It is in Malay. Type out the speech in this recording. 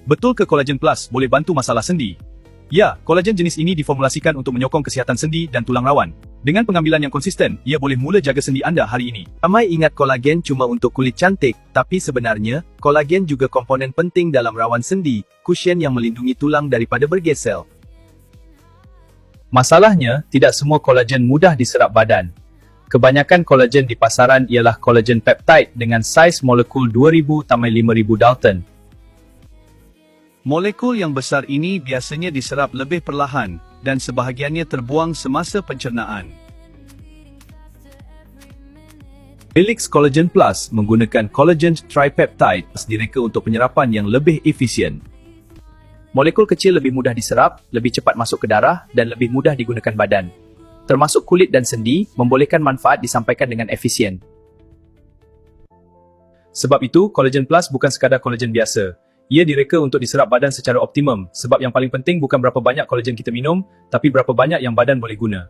Betul ke Collagen Plus boleh bantu masalah sendi? Ya, kolagen jenis ini diformulasikan untuk menyokong kesihatan sendi dan tulang rawan. Dengan pengambilan yang konsisten, ia boleh mula jaga sendi anda hari ini. Ramai ingat kolagen cuma untuk kulit cantik, tapi sebenarnya, kolagen juga komponen penting dalam rawan sendi, kusyen yang melindungi tulang daripada bergesel. Masalahnya, tidak semua kolagen mudah diserap badan. Kebanyakan kolagen di pasaran ialah kolagen peptide dengan saiz molekul 2000-5000 Dalton. Molekul yang besar ini biasanya diserap lebih perlahan dan sebahagiannya terbuang semasa pencernaan. Helix Collagen Plus menggunakan collagen tripeptide direka untuk penyerapan yang lebih efisien. Molekul kecil lebih mudah diserap, lebih cepat masuk ke darah dan lebih mudah digunakan badan. Termasuk kulit dan sendi, membolehkan manfaat disampaikan dengan efisien. Sebab itu, Collagen Plus bukan sekadar kolagen biasa. Ia direka untuk diserap badan secara optimum, sebab yang paling penting bukan berapa banyak kolagen kita minum, tapi berapa banyak yang badan boleh guna.